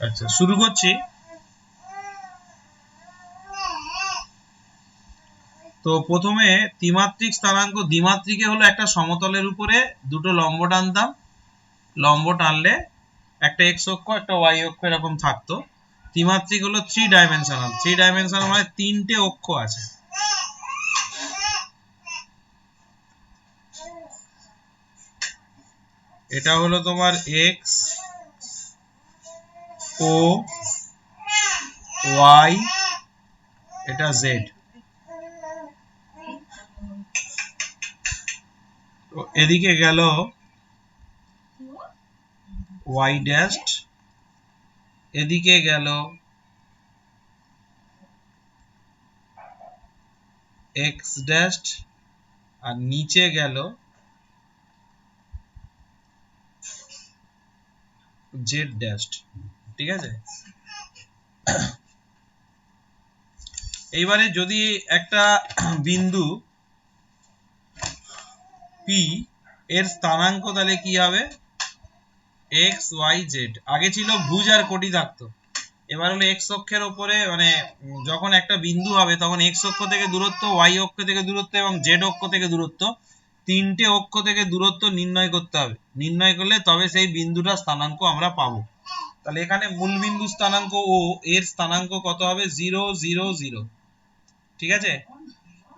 আচ্ছা শুরু করছি। তো প্রথমে ত্রিমাত্রিক স্থানাঙ্ক, দ্বিমাত্রিকে হলো একটা সমতলের উপরে দুটো লম্ব টানতাম, লম্ব টানলে একটা এক্স অক্ষ একটা ওয়াই অক্ষ এরকম থাকতো। ত্রিমাত্রিক হলো থ্রি ডাইমেনশনাল, থ্রি ডাইমেনশনাল মানে তিনটে অক্ষ আছে। এটা হলো তোমার এক্স, ও, ওয়াই, এটা জেড। তো এদিকে গেল ওয়াই ড্যাশ, এদিকে গেল এক্স ড্যাশ, আর নিচে গেল জেড ড্যাশ। ঠিক আছে, এইবারে যদি একটা বিন্দু পি এর স্থানাঙ্ক তাহলে কি হবে, এক্স ওয়াই জেড। আগে ছিল ভুজ আর কোটি থাকতো, এবার হলো এক্স অক্ষের উপরে মানে যখন একটা বিন্দু হবে তখন এক্স অক্ষ থেকে দূরত্ব, ওয়াই অক্ষ থেকে দূরত্ব এবং জেড অক্ষ থেকে দূরত্ব, তিনটে অক্ষ থেকে দূরত্ব নির্ণয় করতে হবে। নির্ণয় করলে তবে সেই বিন্দুটার স্থানাঙ্ক আমরা পাবো। তাহলে এখানে মূল বিন্দু স্থানাঙ্ক ও এর স্থানাঙ্ক কত হবে, 0 0 0। ঠিক আছে,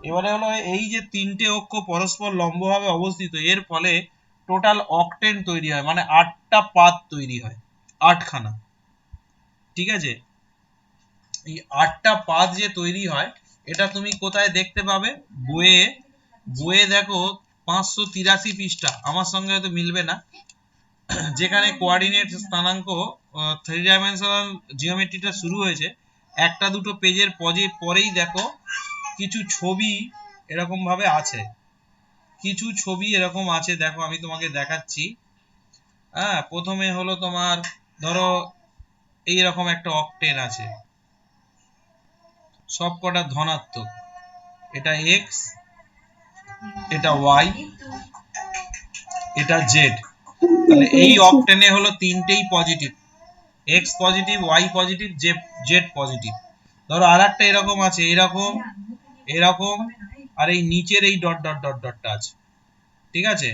এবারে হলো এই যে তিনটে অক্ষ পরস্পর লম্বভাবে অবস্থিত, এর ফলে টোটাল অকটেন তৈরি হয়, মানে 8টা পাত তৈরি হয়, 8খানা। ঠিক আছে, এই 8টা পাত যে তৈরি হয় এটা তুমি কোথায় দেখতে পাবে, বইয়ে। বইয়ে দেখো 583 পৃষ্ঠা, আমার সঙ্গে হয়তো মিলবে না, যেখানে কোঅর্ডিনেট স্থানাঙ্ক থ্রি ডাইমেনশনাল জিওমেট্রিটা শুরু হয়েছে, একটা দুটো পেজের পরেই দেখো কিছু ছবি এরকম ভাবে আছে, কিছু ছবি এরকম আছে। দেখো আমি তোমাকে দেখাচ্ছি। হ্যাঁ, প্রথমে হলো তোমার ধরো এইরকম একটা অকটেন আছে, সব কটা ধনাত্মক, এটা এক্স, এটা ওয়াই, এটা জেড। তাহলে এই অকটেনে হলো তিনটেই positive, X positive, Y positive, Z positive. ধরো আর একটা এরকম আছে, এরকম এরকম, আর এই নিচের এই ডট ডট ডট ডটটা আছে। ঠিক আছে,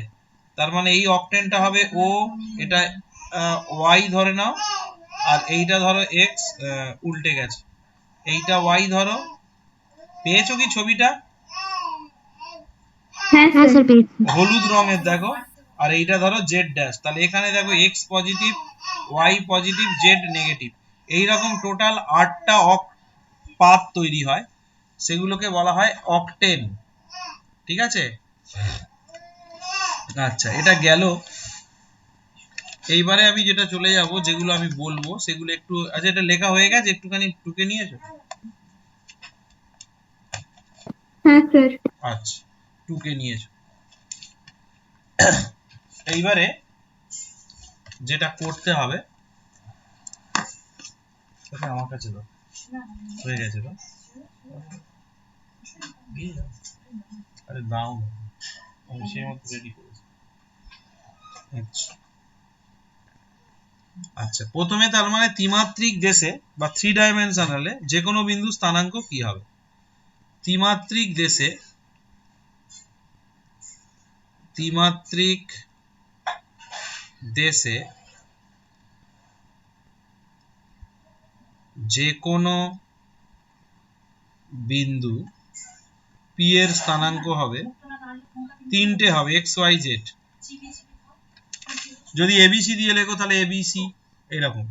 তার মানে এই অকটেনটা হবে ও, এটা ওয়াই ধরে নাও, আর এইটা ধরো এক্স, উল্টে গেছে, এইটা ওয়াই ধরো। পেয়েছো কি ছবিটা? হ্যাঁ স্যার পেয়েছি। হলুদ রঙের দেখো, আর এইটা ধরো জেড ড্যাশ। তাহলে এখানে দেখো X positive, Y positive, Z negative, এইরকম টোটাল 8টা পাত তৈরি হয়, সেগুলোকে বলা হয় অকটেন। ঠিক আছে, আচ্ছা এটা গেল। এইবারে আমি যেটা চলে যাব, যেগুলো আমি বলবো সেগুলো একটু, আচ্ছা এটা লেখা হয়ে গেছে, একটুখানি টুকে নিয়েছো? হ্যাঁ স্যার। আচ্ছা, টুকে নিয়েছো। এইবারে যেটা করতে হবে, আমার কাছে দাও, হয়ে গেছে তো, আরে দাও, আমি সেই মতো রেডি করেছি। আচ্ছা আচ্ছা, প্রথমে তার মানে ত্রিমাত্রিক দেশে বা থ্রি ডাইমেনশনালে যে কোনো বিন্দু স্থানাঙ্ক কি হবে। ত্রিমাত্রিক দেশে, ত্রিমাত্রিক দেশে যে কোনো বিন্দু পি এর স্থানাঙ্ক হবে তিনটে হবে, এক্স ওয়াই জেড। যদি এবিসি দিয়ে লেখো তাহলে এবিসি এরকম।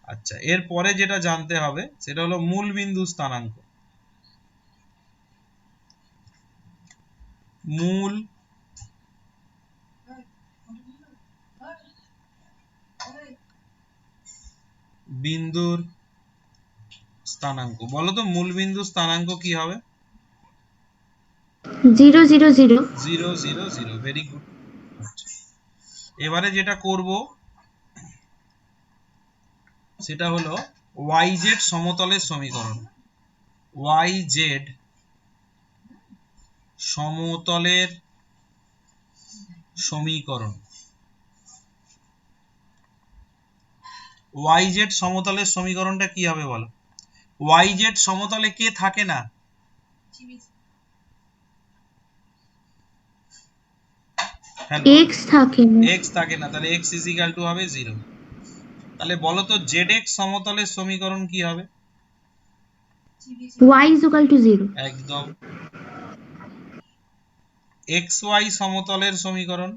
আচ্ছা, এর পরে যেটা জানতে হবে সেটা হলো মূল বিন্দু স্থানাঙ্ক। মূল বিন্দুর স্থানাঙ্ক, বলো তো মূল বিন্দু স্থানাঙ্ক কি হবে? 0 0 0। 0 0 0, ভেরি গুড। এবারে যেটা করব সেটা হলো ওয়াই জেড সমতলের সমীকরণ। ওয়াই জেড সমতলের সমীকরণ। yz সমতলের সমীকরণটা কি হবে বলো? yz সমতলে কে থাকে না? x থাকে না। x থাকে না, তাহলে x হবে 0। তাহলে বলো তো zx সমতলের সমীকরণ কি হবে? y is equal to 0. একদম। xy সমতলের সমীকরণ?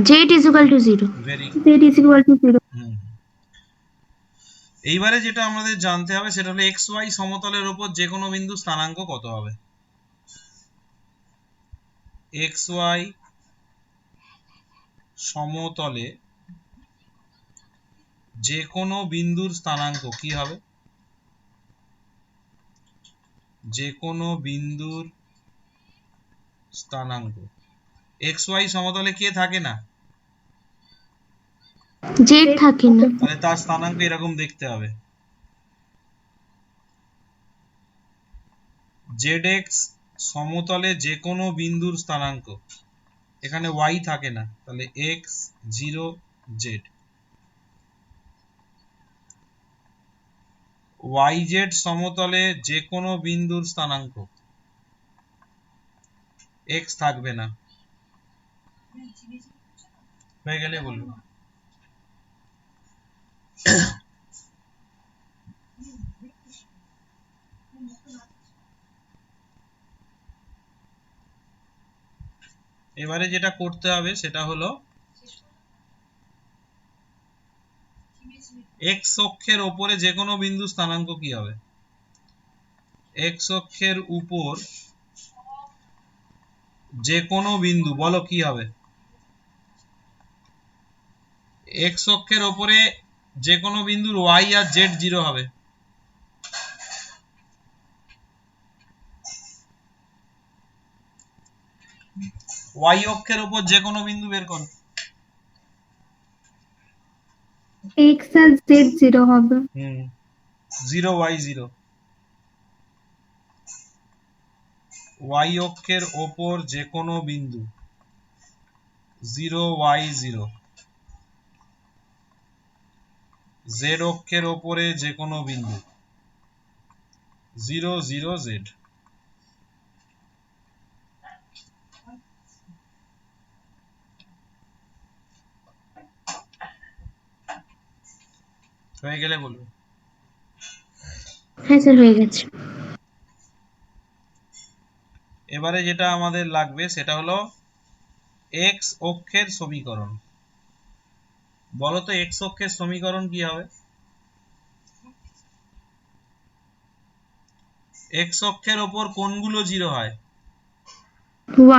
z is equal to 0. Very z is equal to 0. হুম। এইবারে যেটা আমাদের জানতে হবে সেটা হলো xy সমতলের উপর যে কোনো বিন্দু স্থানাঙ্ক কত হবে? xy সমতলে যে কোনো বিন্দুর স্থানাঙ্ক কি হবে? যে কোনো বিন্দুর স্থানাঙ্ক। xy সমতলে কে থাকে না? z থাকে না। তাহলে তার স্থানাঙ্ক এরকম দেখতে হবে। zx সমতলে যে কোনো বিন্দুর স্থানাঙ্ক, এখানে y থাকে না, তাহলে x 0 z। yz সমতলে যে কোনো বিন্দুর স্থানাঙ্ক, x থাকবে না। হয়ে গেলে বলবো। এবারে যেটা করতে হবে সেটা হলো x অক্ষের উপরে যে কোনো বিন্দু স্থানাঙ্ক কি হবে? x অক্ষের উপর যে কোনো বিন্দু বলো কি হবে? x অক্ষের উপরে যে কোনো বিন্দুর y আর z 0 হবে। y অক্ষের উপর যে কোনো বিন্দু বের করো। x আর z 0 হবে। 0 y 0। y অক্ষের উপর যে কোনো বিন্দু 0 y 0। z অক্ষের উপরে যে কোনো বিন্দু 0 0 z। হয়ে গেলে বলবো। হ্যাঁ স্যার হয়ে গেছে। এবারে যেটা আমাদের লাগবে সেটা হলো x অক্ষের সমীকরণ। বলো তো x অক্ষের সমীকরণ কি হবে? x অক্ষের উপর কোনগুলো 0 হয়?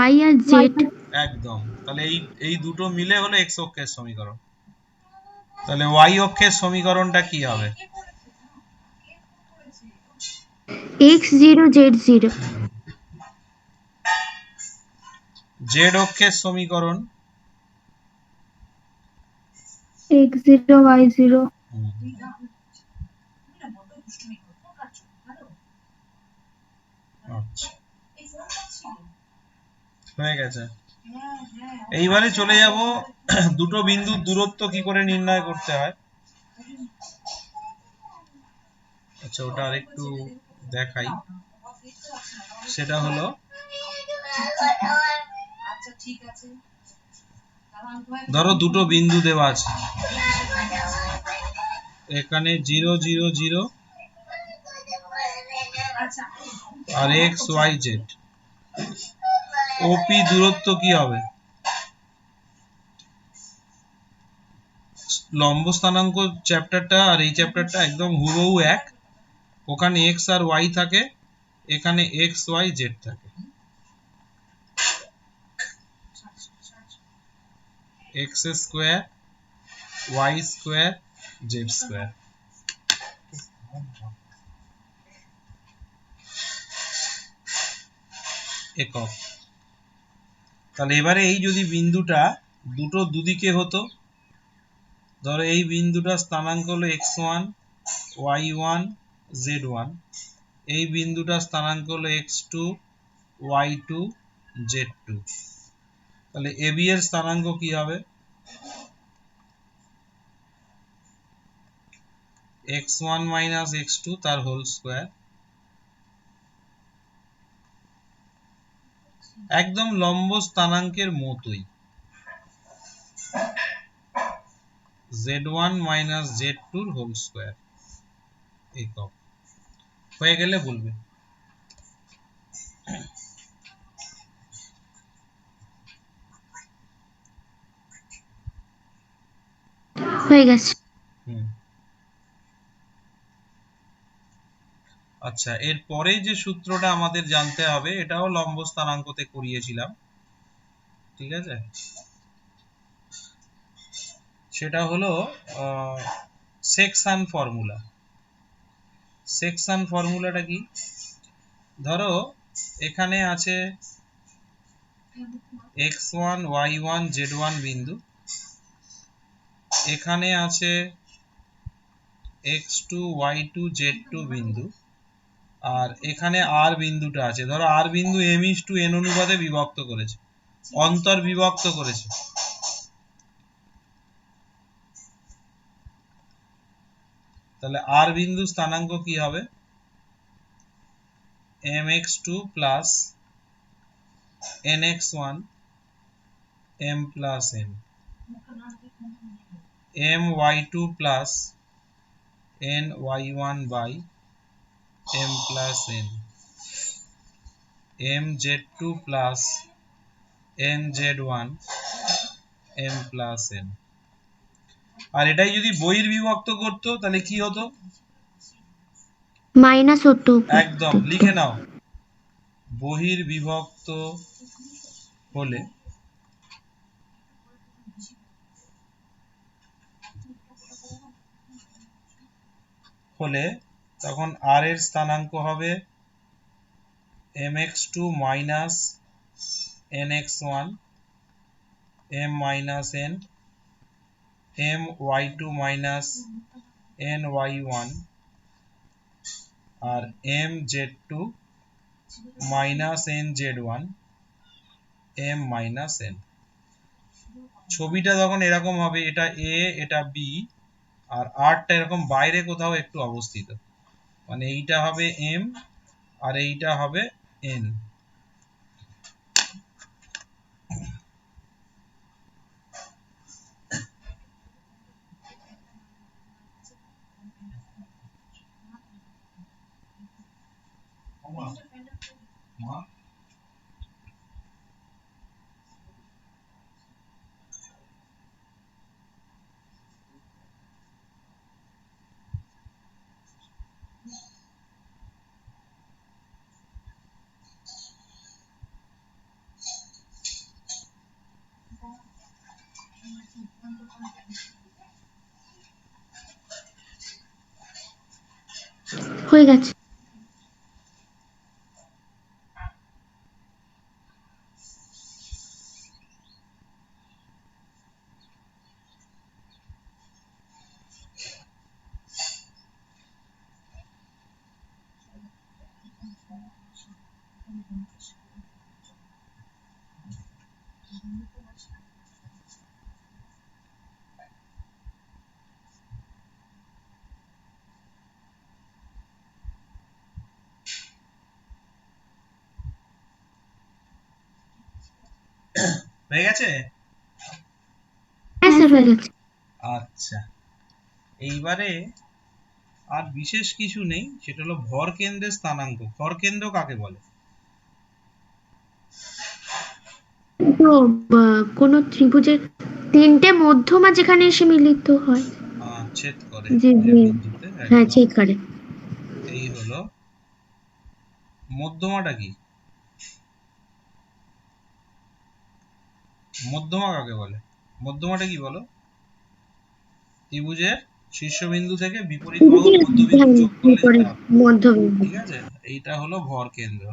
y আর z। একদম। তাহলে এই দুটো মিলে হলো x অক্ষের সমীকরণ। তাহলে y অক্ষের সমীকরণটা কি হবে? x 0 z 0। z অক্ষের সমীকরণ? x 0 y 0। আচ্ছা, হয়ে গেছে। এইবারে চলে যাব দুটো বিন্দুর দূরত্ব কি করে নির্ণয় করতে হয়। আচ্ছা, ওটা আরেকটু দেখাই। সেটা হলো ধরো দুটো বিন্দু দেওয়া আছে, এখানে 0 0 0 আর x y z। OP দূরত্ব কি হবে? লম্ব স্থানাঙ্ক চ্যাপ্টারটা আর এই চ্যাপ্টারটা একদম হুবহু এক। ওখানে x আর y থাকে, এখানে x y z থাকে। x square y square z square. একক। তাহলে এবারে এই যদি বিন্দুটা দুটো দুদিকে হতো, ধরো এই বিন্দুটা স্থানাঙ্ক হলো x1 y1 z1, এই বিন্দুটা স্থানাঙ্ক হলো x2 y2 z2। তাহলে AB এর স্থানাঙ্ক কি হবে? x1 মাইনাস x2 তার হোল স্কয়ার, একদম লম্ব স্থানাঙ্কের মতোই, z1 মাইনাস z2 এর হোল স্কয়ার একক। হয়ে গেলে বলবে। হয়ে গেছে। আচ্ছা, এর পরে যে সূত্রটা আমাদের জানতে হবে, এটাও লম্ব স্থানাঙ্কতে করিয়েছিলাম, ঠিক আছে? সেটা হলো সেকশন ফর্মুলা। সেকশন ফর্মুলাটা কি? ধরো এখানে আছে x1 y1 z1 বিন্দু, এখানে আছে x2 y2 z2 বিন্দু, আর এখানে r বিন্দুটা আছে। ধরো r বিন্দু m:n অনুপাতে বিভক্ত করেছে, অন্তর বিভক্ত করেছে। তাহলে r বিন্দু স্থানাঙ্ক কি হবে? mx2 plus nx1 m plus n, my2 plus ny1 by m plus n, mz2 plus nz1 m plus n। আর এটাই যদি বহির্বিভক্ত করতো তাহলে কি হতো? মাইনাস হতো। একদম লিখে নাও, বহির্বিভক্ত হলে তখন r এর স্থানাঙ্ক হবে mx2 minus nx1 m minus n, my2 minus ny1 আর mz2 minus nz1 m minus n। ছবিটা যখন এরকম হবে, এটা a এটা b আর rটা এরকম বাইরে কোথাও একটু অবস্থিত, মানে এইটা হবে m আর এইটা হবে n। হয়ে গেছে। হয়ে গেছে? হ্যাঁ স্যার, হয়ে গেছে। আচ্ছা, এইবারে আর বিশেষ কিছু নেই, সেটা হলো ভর কেন্দ্রের স্থানাঙ্ক। ভর কেন্দ্র কাকে বলে? তো কোনো ত্রিভুজের তিনটে মধ্যমা যেখানে এসে মিলিত হয়, ছেদ করে যে যে বিন্দুতে, হ্যাঁ একদম ছেদ করে। এই হলো মধ্যমাটা। কি মধ্যমা কাকে বলে? মধ্যমাটা কি বলো? ত্রিভুজের শীর্ষবিন্দু থেকে বিপরীত বাহু মধ্যবিন্দু যোগ করলে যেটা হবে, মধ্যবিন্দু। ঠিক আছে? এইটা হলো ভর কেন্দ্র,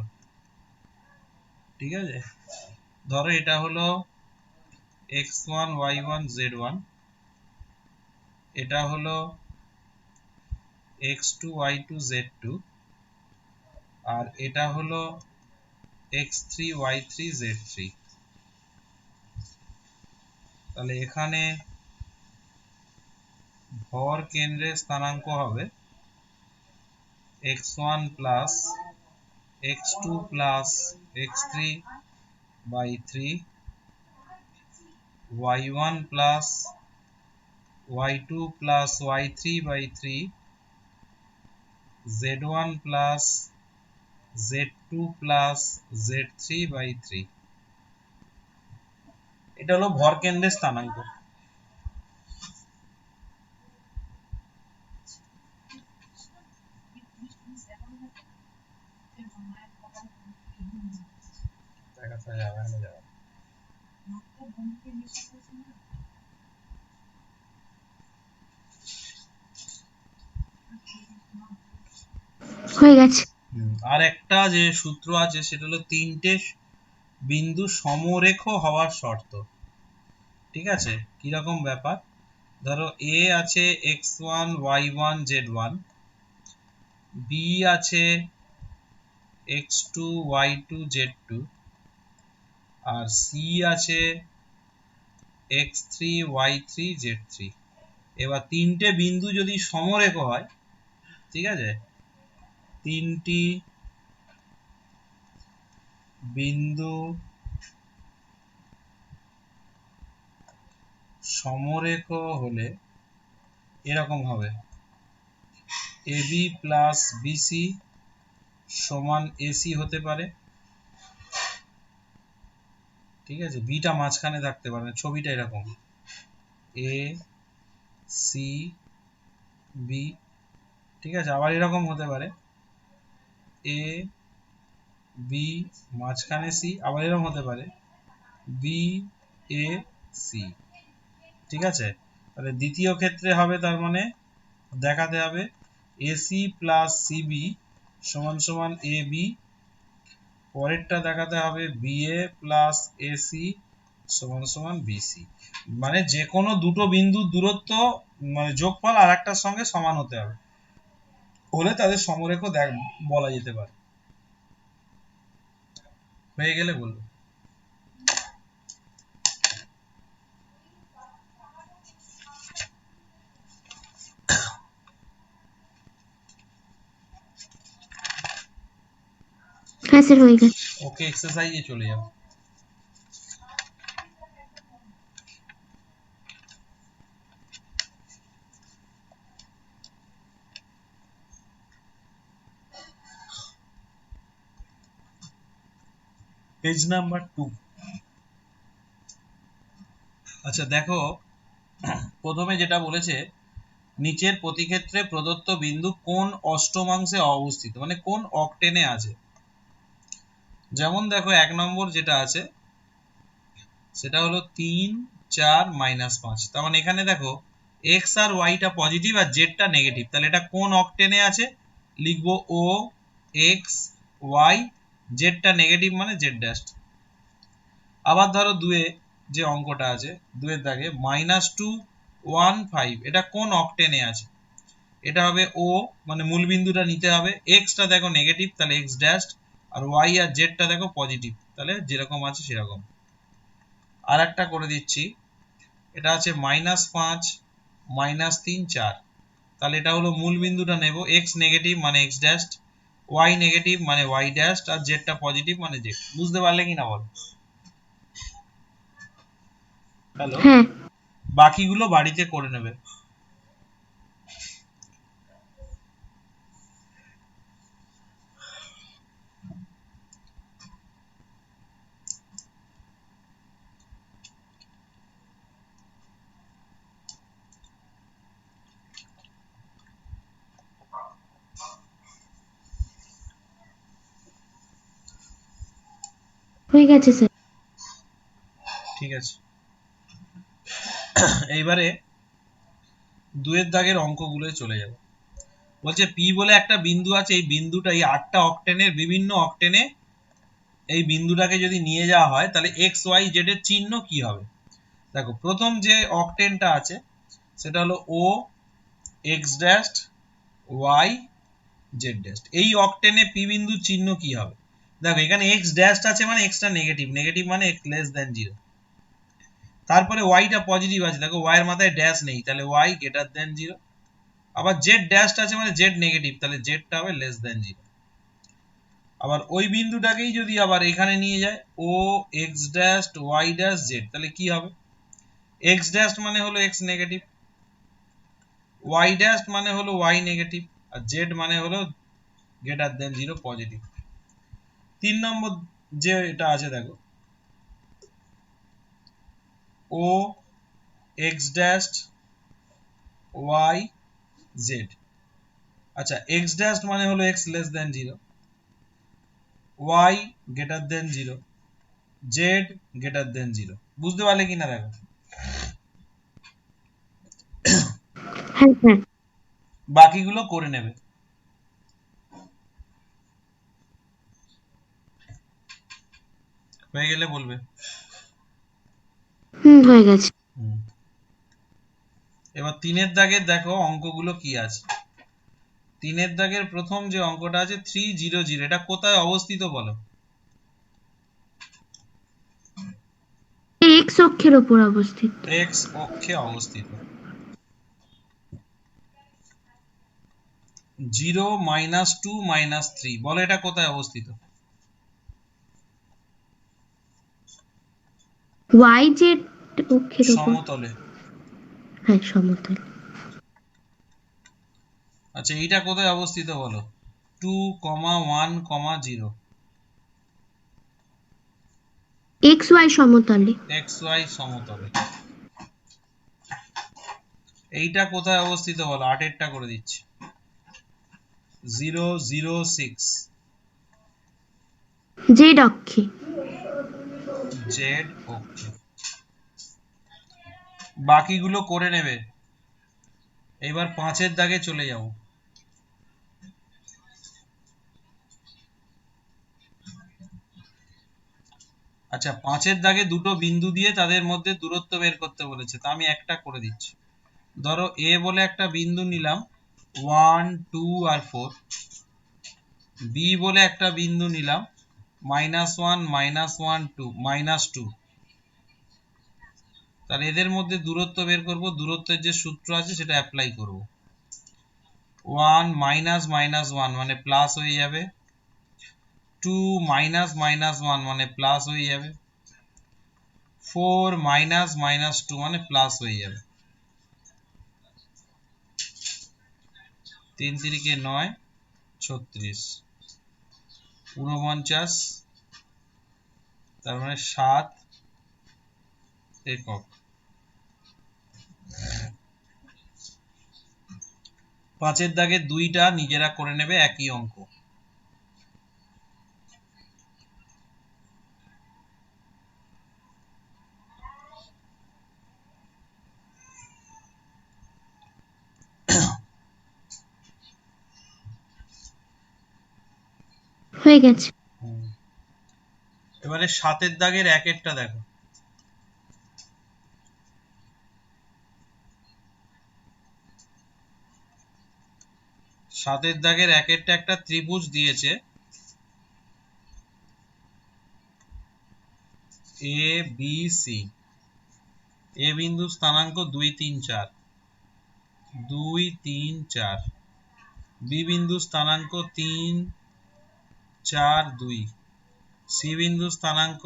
ঠিক আছে? ধরো এটা হলো x1 y1 z1, এটা হলো x2 y2 z2, আর এটা হলো x3 y3 z3। তাহলে এখানে ভর কেন্দ্রের স্থানাঙ্ক হবে x1 plus x2 plus x3 by 3, y1 plus y2 plus y3 by 3, z1 plus z2 plus z3 by 3। এটা হলো ভর কেন্দ্রের স্থানাঙ্ক। হয়ে গেছে। আর একটা যে সূত্র আছে সেটা হলো তিনটে বিন্দু সমরেখ হওয়ার শর্ত। ঠিক আছে, কিরকম ব্যাপার? ধরো a আছে x1 y1 z1, b আছে x2 y2 z2, আর c আছে x3 y3 z3। এবার তিনটে বিন্দু যদি সমরেখ হয়, ঠিক আছে, তিনটি বিন্দু সমরেখ হলে এরকম হবে AB প্লাস BC সমান AC হতে পারে। ঠিক আছে, বিটা মাঝখানে থাকতে পারে, ছবিটা এরকম A C B। ঠিক আছে, আবার এরকম হতে পারে A B মাঝখানে C, আবার এরকম হতে পারে B A C। ঠিক আছে, তাহলে দ্বিতীয় ক্ষেত্রে হবে, তার মানে দেখাতে হবে AC প্লাস CB সমান সমান AB, পরেরটা দেখাতে হবে BA প্লাস AC সমান সমান BC। মানে যে কোনো দুটো বিন্দুর দূরত্ব মানে যোগফল আর একটার সঙ্গে সমান হতে হবে, হলে তাদের সমরেখ বলা যেতে পারে। হয়ে গেলে বলবো। হ্যাঁ স্যার, হয়ে গেছে। ওকে, এক্সারসাইজে চলে যাও। Page number 2। আচ্ছা দেখো, প্রথমে যেটা বলেছে, নিচের প্রতিক্ষেত্রে প্রদত্ত বিন্দু কোন অষ্টমাংশে অবস্থিত, মানে কোন অক্টেনে আছে। যেমন দেখো 1 নম্বর যেটা আছে সেটা হলো 3 4 -5। তার মানে এখানে দেখো x আর y টা পজিটিভ আর z টা নেগেটিভ, তাহলে এটা কোন অক্টেনে আছে? লিখবো O x y, z টা নেগেটিভ মানে z ড্যাশ। আবার ধরো 2 এ যে অঙ্কটা আছে, 2 এর দাগে -2 1 5, এটা কোন অক্টেনে আছে? এটা হবে O, মানে মূল বিন্দুটা নিতে হবে, x টা দেখো নেগেটিভ তাহলে x ড্যাশ, আর y আর z টা দেখো পজিটিভ, তাহলে যেরকম আছে সেরকম। আর একটা করে দিচ্ছি, এটা আছে -5 -3 4, তাহলে এটা হলো মূল বিন্দুটা নেব, x নেগেটিভ মানে x ড্যাশ, y নেগেটিভ মানে y ড্যাশ, আর z টা পজিটিভ মানে z। বুঝতে পারলে কি না বলো? হ্যালো, হ্যাঁ। বাকিগুলো বাড়িতে করে নেবে। হয়ে গেছে স্যার। ঠিক আছে, এইবারে 2 এর দাগের অঙ্কগুলোয় চলে যাব। বলছে P বলে একটা বিন্দু আছে, এই বিন্দুটা এই 8টা অক্টেনের বিভিন্ন অক্টেনে এই বিন্দুটাকে যদি নিয়ে যাওয়া হয় তাহলে x y z এর চিহ্ন কি হবে। দেখো প্রথম যে অক্টেনটা আছে সেটা হলো O x dash y z dash. এই অক্টেনে P বিন্দুর চিহ্ন কি হবে? দেখো এখানে x ড্যাশ আছে মানে x টা নেগেটিভ, নেগেটিভ মানে x লেস দ্যান 0, তারপরে y টা পজিটিভ আছে, দেখো y এর মাথায় ড্যাশ নেই, তাহলে y গ্রেটার দেন 0। আবার z ড্যাশ আছে মানে z নেগেটিভ, তাহলে z টা হবে লেস দেন 0। আবার ওই বিন্দুটাকেই যদি আবার এখানে নিয়ে যায় o x dash y dash z, তাহলে কি হবে? x ড্যাশ মানে হলো x নেগেটিভ, y ড্যাশ মানে হলো y নেগেটিভ, আর z মানে হলো গ্রেটার দেন 0 পজিটিভ। 3 নম্বর যে এটা আছে দেখো o x dash y z। আচ্ছা x ড্যাশ মানে হলো x less than 0, y greater than 0, z greater than 0। বুঝতে পারলে কিনা দেখো। হ্যাঁ স্যার। বাকিগুলো করে নেবে। হয়ে গেলে বলবে। হয়ে গেছে। এবার 3-এর দাগের দেখো অঙ্কগুলো কি আছে। 3-এর দাগের প্রথম যে অঙ্কটা আছে 300, এটা কোথায় অবস্থিত বলো? এক্স অক্ষের ওপর অবস্থিত। x অক্ষে অবস্থিত। 0 -2 -3, বলো এটা কোথায় অবস্থিত? ওয়াই জেড অক্ষের ওপর। সমতলে। হ্যাঁ সমতল। আচ্ছা এইটা কোথায় অবস্থিত বলো? 2, 1, 0। এক্স ওয়াই সমতলে। xy সমতলে। এইটা কোথায় অবস্থিত বলো? 8-এরটা করে দিচ্ছি। 0, 0, 6। জেড অক্ষে। z অক্ষে। বাকিগুলো করে নেবে। এবার 5-এর দাগে চলে যাও। আচ্ছা 5-এর দাগে দুটো বিন্দু দিয়ে তাদের মধ্যে দূরত্ব বের করতে বলেছে, তা আমি একটা করে দিচ্ছি। ধরো a বলে একটা বিন্দু নিলাম 1, 2 আর 4, b বলে একটা বিন্দু নিলাম -1, -1, 2, -2। তাহলে এদের মধ্যে দূরত্ব বের করব, দূরত্বের যে সূত্র আছে সেটা অ্যাপ্লাই করব। 1 -1 মানে প্লাস হয়ে যাবে, 2 -1 মানে প্লাস হয়ে যাবে, 4 -2 মানে প্লাস হয়ে যাবে। 3 তিরিকে 9, 36, 49, তার মানে 7 একক। 5-এর দাগে 2টা নিজেরা করে নেবে, একই অঙ্ক। হয়ে গেছে। এবারে 7-এর দাগের 1-এরটা দেখো। 7-এর দাগের 1-এরটা একটা ত্রিভুজ দিয়েছে এ বি সি। এ বিন্দু স্থানাঙ্ক 2, 3, 4, 2, 3, 4। বি বিন্দু স্থানাঙ্ক 3, 4, 2। সি বিন্দু স্থানাঙ্ক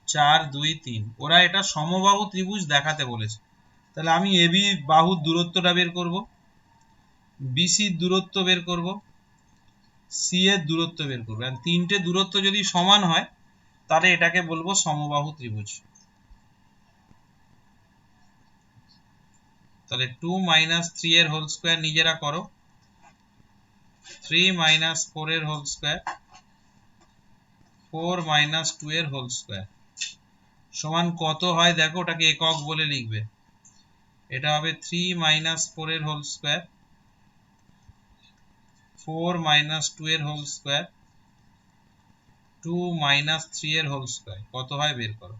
4, 2, 3। ওরা এটা সমবাহু ত্রিভুজ দেখাতে বলেছে। তাহলে আমি এবি বাহুর দূরত্বটা বের করব, বিসির দূরত্ব বের করব, সি এর দূরত্ব বের করব। আর তিনটে দূরত্ব যদি সমান হয় তাহলে এটাকে বলবো সমবাহু ত্রিভুজ। তাহলে 2 - 3 এর হোল স্কয়ার নিজেরা করো, 3 - 4 এর হোল স্কয়ার, 4 - 2 এর হোল স্কয়ার সমান কত হয় দেখো, ওটাকে একক বলে লিখবে। এটা হবে 3 - 4 এর হোল স্কয়ার, 4 - 2 এর হোল স্কয়ার, 2 - 3 এর হোল স্কয়ার। কত হয় বের করো।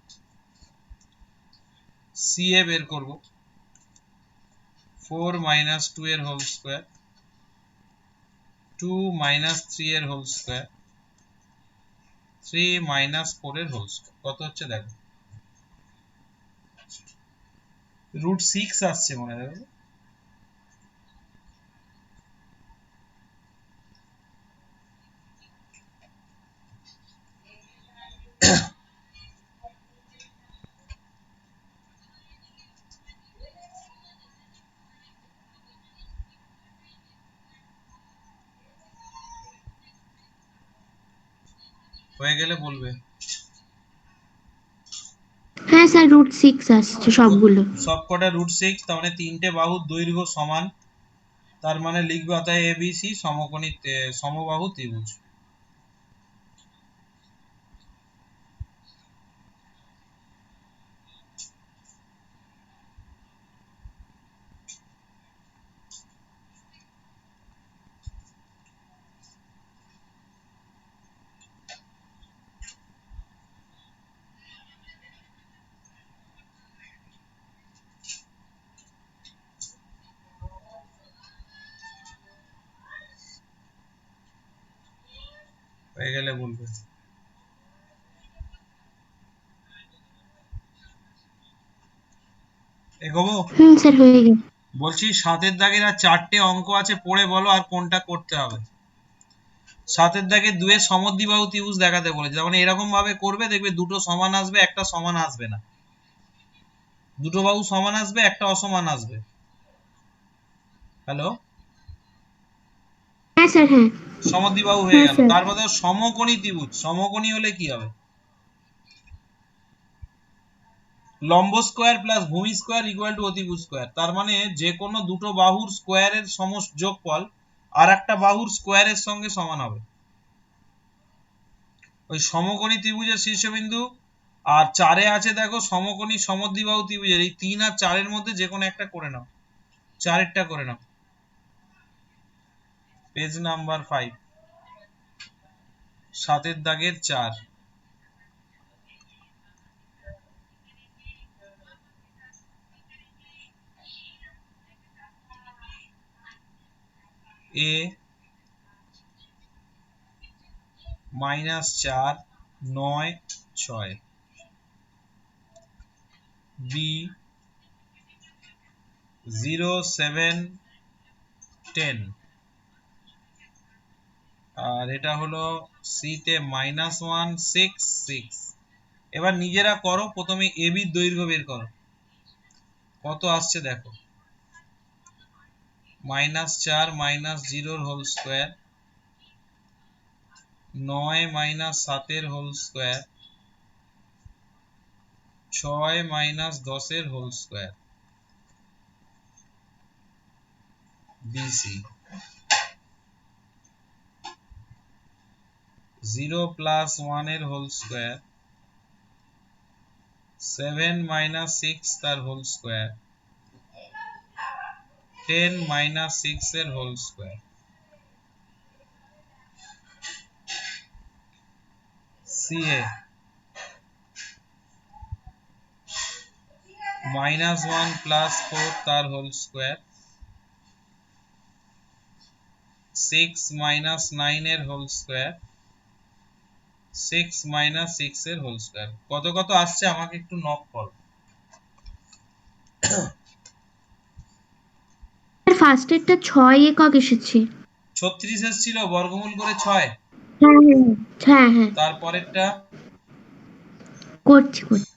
সি এ বের করব, 4 - 2 এর হোল স্কয়ার, 2 - 3 এর হোল স্কয়ার, 3 - 4 এর হোল স্কয়ার। কত হচ্ছে দেখো। √6 আসছে মনে হয়। হয়ে গেলে বলবে। হ্যাঁ স্যার √6 আসছে সবগুলো। সবকটা √6, তার মানে তিনটে বাহুর দৈর্ঘ্য সমান, তার মানে লিখবে অতএব এবিসি সমকোণী সমবাহু ত্রিভুজ। হয়ে গেলে বলবে। এগোবো? স্যার হয়ে গেছে। বলছি 7-এর দাগের আর 4টে অঙ্ক আছে, পড়ে বলো আর কোনটা করতে হবে। 7-এর দাগে 2-এর সমদ্বিবাহু ত্রিভুজ দেখাতে বলেছে, মানে এরকম ভাবে করবে, দেখবে দুটো সমান আসবে, একটা সমান আসবে না, দুটো বাহু সমান আসবে, একটা অসমান আসবে। হ্যালো, হ্যাঁ স্যার হ্যাঁ। সমদ্বিবাহু হয়ে হ্যাঁ গেল, স্যার। তারপরে সমকোণী ত্রিভুজ। সমকোণী হলে কি হবে? লম্ব স্কোয়ার প্লাস ভূমি স্কোয়ার ইকুয়াল টু অতিভুজ স্কোয়ার। তার মানে যে কোনো দুটো বাহুর স্কোয়ারের যোগফল আর একটা বাহুর স্কোয়ারের সঙ্গে সমান হবে। ওই সমকোণী ত্রিভুজের শীর্ষবিন্দু আর 4-এ আছে দেখো সমকোণী সমদ্বিবাহু ত্রিভুজের, এই 3 আর 4-এর মধ্যে যে কোনো একটা করে নাও, 4-এরটা করে নাও। পেজ নাম্বার 5, 7-এর দাগের 4। এ -4 9 6, বি 0 7 10, আর এটা হলো সি তে -1 6 6। এবার নিজেরা করো, প্রথমে এ বির দৈর্ঘ্য বের করো, কত আসছে দেখো। -4 -0 whole square, 9 -7 whole square, 6 -10 whole square, BC. 0 + 1 whole square, 7 - 6 তার whole square, 10 - 6 whole square. CA -1 + 4 তার whole square, 6 - 9 whole square, 6 - 6 whole square. কত কত আসছে আমাকে একটু নক করো। ফার্স্টেরটা 6 একক এসেছে। 36 এসেছিল, বর্গমূল করে 6। হ্যাঁ হ্যাঁ হ্যাঁ হ্যাঁ। তারপরেরটা করছি করছি।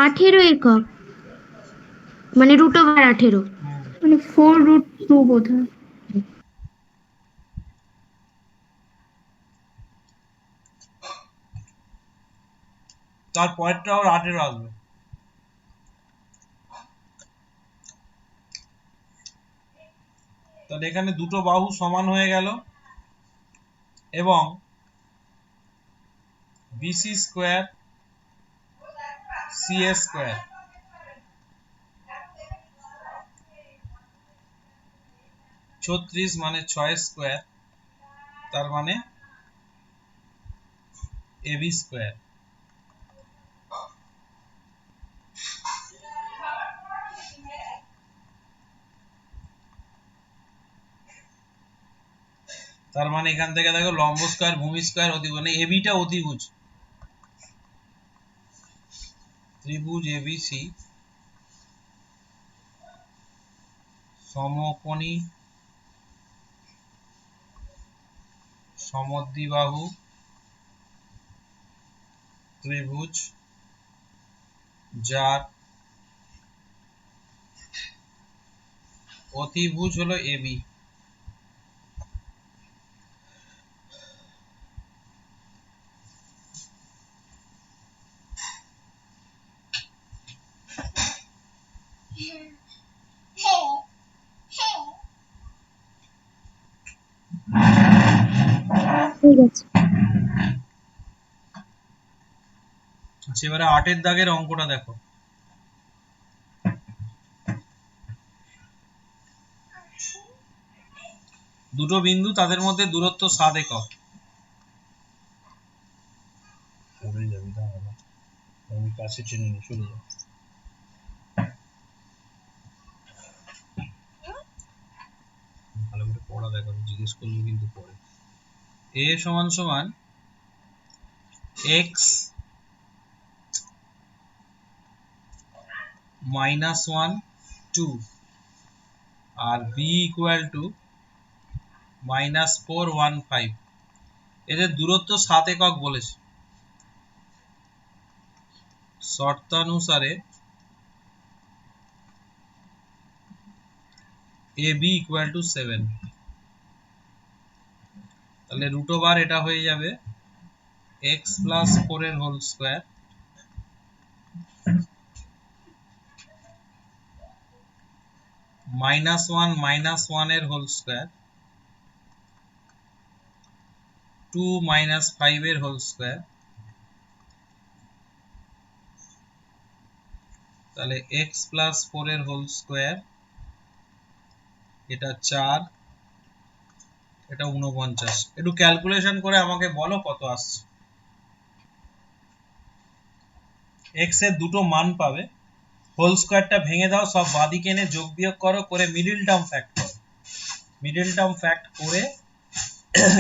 18 একক, মানে √18, মানে 4√2 বোধহয়। তারপরেরটা ওর 18 আসবে। তাহলে এখানে দুটো বাহু সমান হয়ে গেল এবং বিসি স্কোয়ার সিএ স্কোয়ার, 36 মানে 6 স্কোয়ার, তার মানে এবি স্কোয়ার। তার মানে এখান থেকে দেখো লম্ব স্কয়ার ভূমি স্কয়ার অতিভুজ, মানে এবি টা অতিভুজ, ত্রিভুজ এবিসি সমকোণী সমদ্বিবাহু ত্রিভুজ যার অতিভুজ হলো এবি। ঠিক আছে। আচ্ছা এবারে 8 এর দাগের অঙ্কটা দেখো। দুটো বিন্দু তাদের মধ্যে দূরত্ব 7 একক। আমি কাছে টেনে নিই, সরে যাও। ভালো করে পড়া দেখো, আমি জিজ্ঞেস করবো কিন্তু পরে। a সমান সমান x minus 1 2 R b equal to minus 4 1 5, এদের দূরত্ব 7 একক বলেছে। শর্তানুসারে ab equal to 7, তাহলে রুট ওভার এটা হয়ে যাবে x plus 4 এর হোল স্কয়ার -1 এর হোল স্কয়ার 2 - 5 এর হোল স্কয়ার, তাহলে x plus 4 এর হোল স্কয়ার, এটা 4, এটা 49। একটু ক্যালকুলেশন করে আমাকে বলো কত আসছে। x এর দুটো মান পাবে, হোল স্কয়ারটা ভেঙে দাও, সব বাঁদিকে এনে যোগ বিয়োগ করো, করে মিডল টার্ম ফ্যাক্ট করো। মিডল টার্ম ফ্যাক্ট করে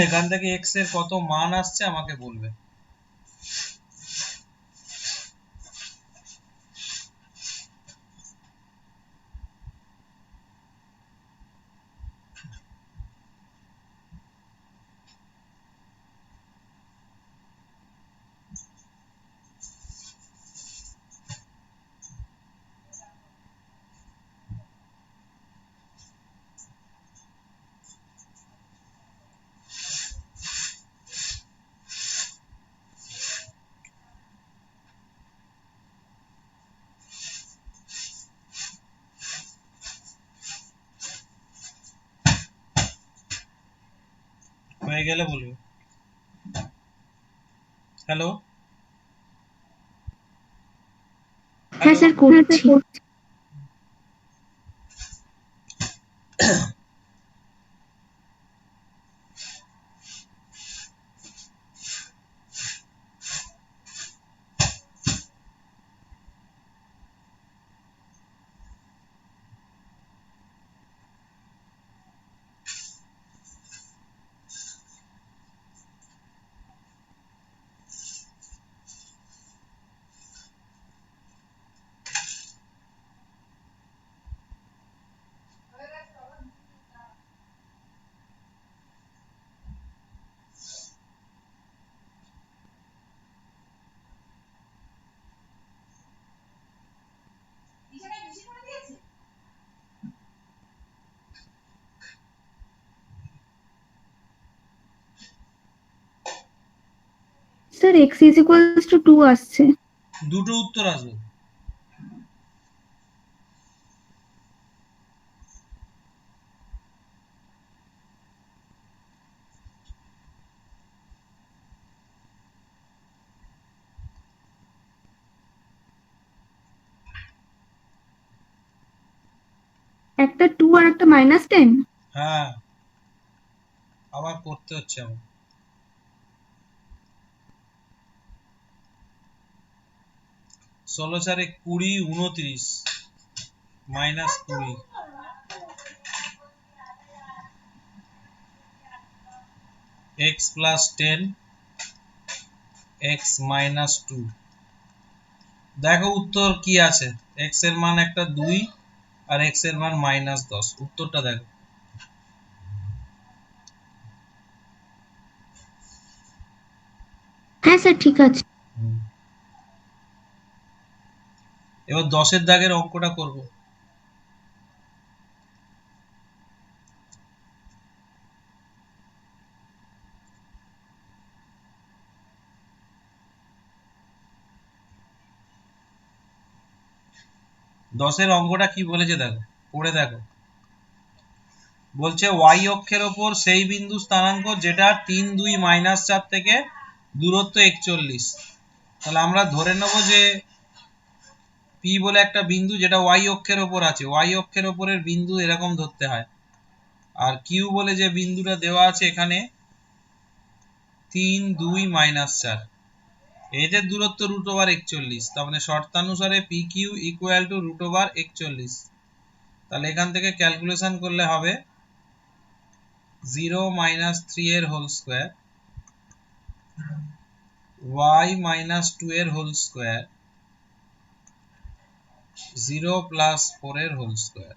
এখান থেকে x এর কত মান আসছে আমাকে বলবে। হয়ে গেলে বলবে। হ্যালো হ্যাঁ স্যার করছি। Sir x is equals to 2 আসছে। দুটো উত্তর আসবে। একটা 2 আর একটা -10। হ্যাঁ আবার করতে হচ্ছে আমার। 16 4 20 29 -20, x plus 10 x minus 2। দেখো উত্তর কি আছে, x এর মান একটা 2 আর x এর মান -10। উত্তরটা দেখো। হ্যাঁ স্যার ঠিক আছে। এবার 10 এর দাগের অঙ্কটা করব। দশের অঙ্কটা কি বলেছে দেখো, পড়ে দেখো। বলছে y অক্ষের ওপর সেই বিন্দু স্থানাঙ্ক যেটা 3, 2, -4 থেকে দূরত্ব 41। তাহলে আমরা ধরে নেব যে p বলে একটা বিন্দু যেটা y অক্ষের ওপর আছে, y অক্ষের ওপরের বিন্দু এরকম ধরতে হয়। আর q বলে যে বিন্দুটা দেওয়া আছে এখানে 3, 2, -4, এদের দূরত্ব √41। তার মানে শর্তানুসারে pq ইকুয়াল টু √41। তাহলে এখান থেকে ক্যালকুলেশন করলে হবে 0 - 3 এর হোল স্কয়ার y - 2 এর হোল স্কয়ার 0 + 4 এর হোল স্কয়ার।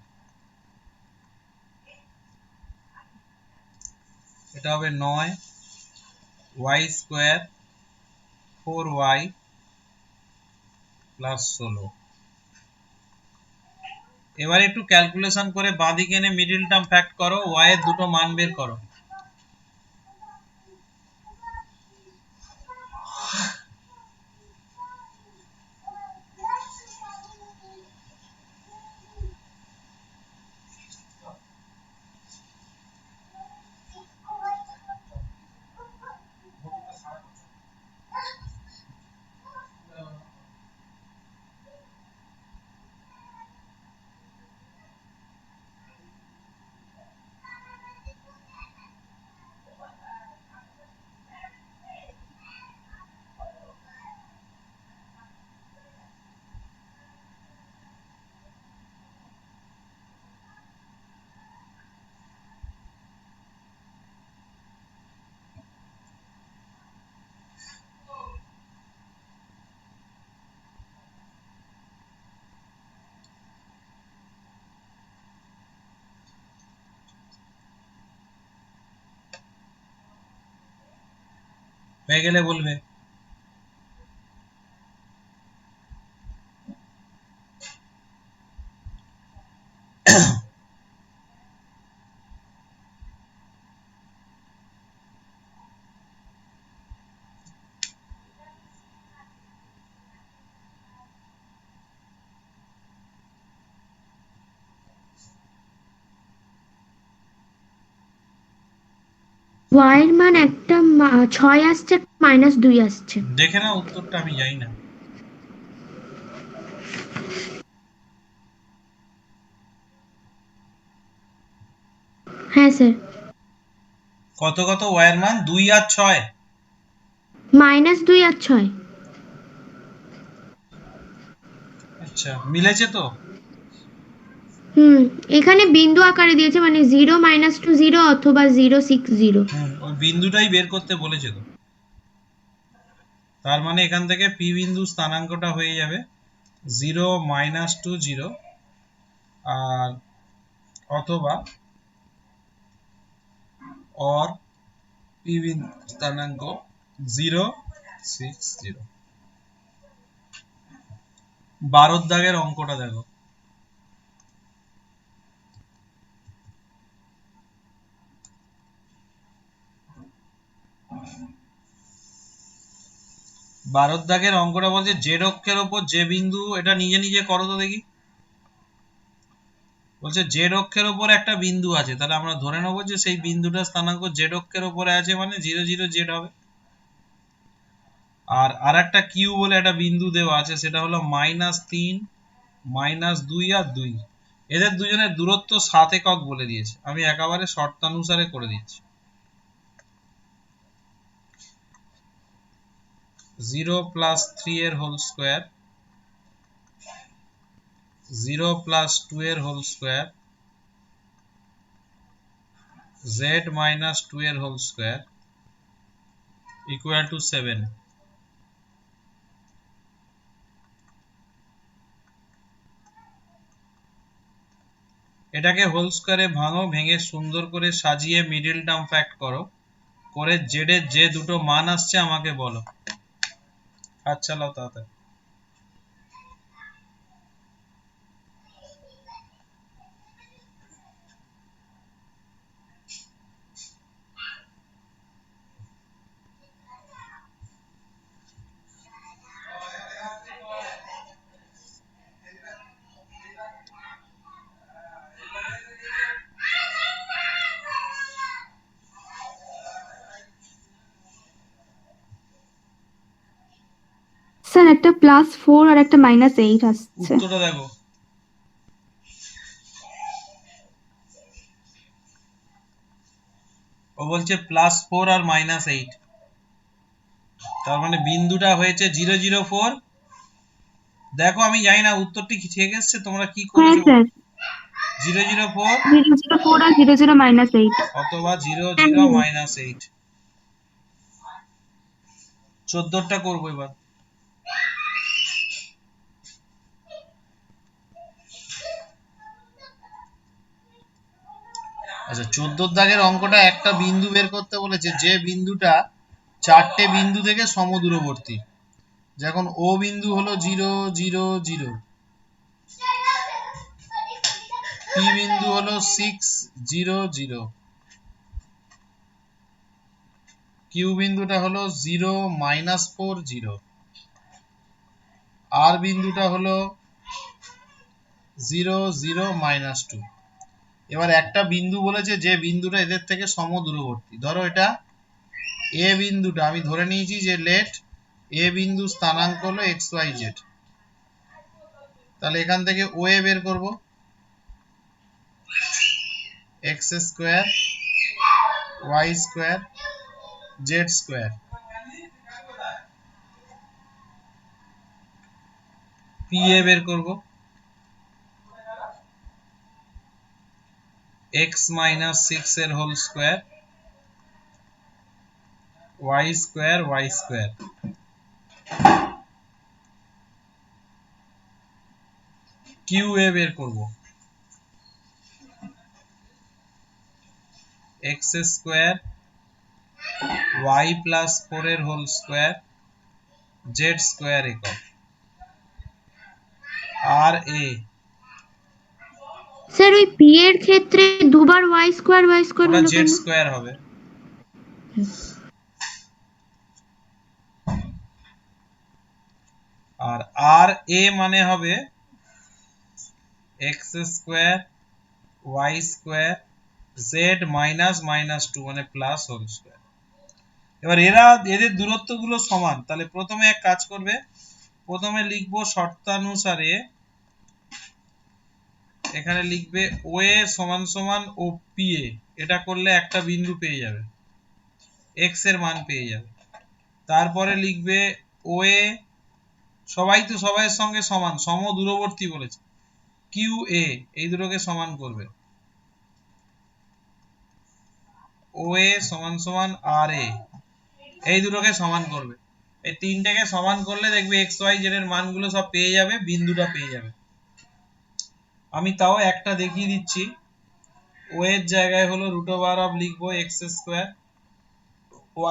এটা হবে 9 y স্কয়ার 4y + 16। এবার একটু ক্যালকুলেশন করে বাঁদিকে এনে মিডল টার্ম ফ্যাক্ট করো, y এর দুটো মান বের করো। হয়ে গেলে বলবে। y এর মান একটা 6 আসছে, -2 আসছে। দেখে না উত্তরটা, আমি জানি না। হ্যাঁ স্যার। কত কত y এর মান 2 আর 6? -2 আর 6। আচ্ছা, মিলেছে তো? এখানে বিন্দু আকারে দিয়েছে, মানে 0 -2 0 অথবা 0 6 0। ওই বিন্দুটাই বের করতে বলেছে তো। তার মানে এখান থেকে p বিন্দু স্থানাঙ্কটা হয়ে যাবে 0 -2 0 আর অথবা or p বিন্দু স্থানাঙ্ক 0 6 0। 12 দাগের অঙ্কটা দেখো। বারোর দাগের অঙ্কটা বলছে জেড অক্ষের ওপর যে বিন্দু, এটা নিজে নিজে করো তো দেখি। বলছে জেড অক্ষের ওপর একটা বিন্দু আছে, তাহলে আমরা ধরে নেবো যে সেই বিন্দুটার স্থানাঙ্ক জেড অক্ষের ওপরে আছে, মানে 0 0 জেড হবে। আর আরেকটা কিউ বলে একটা বিন্দু দেওয়া আছে, সেটা হলো -3 -2 আর 2। এদের দুজনের দূরত্ব 7 একক বলে দিয়েছে। আমি একেবারে শর্তানুসারে করে দিচ্ছি। 0 + 3 এর হোল স্কয়ার 0 + 2 এর হোল স্কয়ার z - 2 এর হোল স্কয়ার ইকুয়াল টু 7। এটাকে হোল স্কয়ারে ভাঙো, ভেঙে সুন্দর করে সাজিয়ে মিডল টার্ম ফ্যাক্ট করো, করে জেড এর যে দুটো মান আসছে আমাকে বলো। হাত চালাও তাড়াতাড়ি। স্যার একটা +4 আর একটা -8 আসছে। উত্তরটা দেখো। ও বলছে +4 আর -8, তার মানে বিন্দুটা হয়েছে 004। দেখো আমি জানি না উত্তরটি ঠিক এসছে, তোমরা কি হ্যাঁ করেছো? স্যার, 004 004 আর 00 -8। অথবা 00 -8। 14টা করবো এবার। আচ্ছা, 14 দাগের অঙ্কটা একটা বিন্দু বের করতে বলেছে, যে বিন্দুটা 4টে বিন্দু থেকে সমদূরবর্তী। যখন ও বিন্দু হলো 0 0 0, পি বিন্দু হলো 6 0 0, কিউ বিন্দুটা হলো 0 -4 0, আর বিন্দুটা হলো 0 0 -2। এবার একটা বিন্দু বলেছে যে বিন্দুটা এদের থেকে সমদূরবর্তী। ধরো এটা এ বিন্দুটা, আমি ধরে নিয়েছি যে লেট এ বিন্দু স্থানাঙ্ক হলো xyz। তাহলে এখান থেকে ও এ বের করব, x square y square z square. P এ বের করব, x - 6 এর whole square y square y square. Q এ বের করব, x স্কয়ার y + 4 এর হোল স্কয়ার z স্কয়ার একক। আর এ, স্যার ওই পি এর ক্ষেত্রে দুবার y স্কয়ার ওটা হলো z কেন? স্কয়ার হবে। আর আর এ মানে হবে x square y square z -2 মানে প্লাস হোল স্কয়ার। এবার এদের দূরত্বগুলো সমান, তাহলে প্রথমে এক কাজ করবে, প্রথমে লিখবো শর্তানুসারে, এখানে লিখবে ও এ সমান সমান ও পি এ। এটা করলে একটা বিন্দু পেয়ে যাবে, x এর মান পেয়ে যাবে। তারপরে লিখবে ও এ, সবাই তো সবাইয়ের সঙ্গে সমান, সমদূরবর্তী বলেছে, কিউ এ, এই দুটোকে সমান করবে, ও এ সমান সমান আর এ, এই দুটোকে সমান করবে। এই তিনটাকে সমান করলে দেখবে এক্স ওয়াই জেড এর মানগুলো সব পেয়ে যাবে, বিন্দুটা পেয়ে যাবে। আমি তাও একটা দেখিয়ে দিচ্ছি। ও এর জায়গায় হলো √অফ লিখবো x square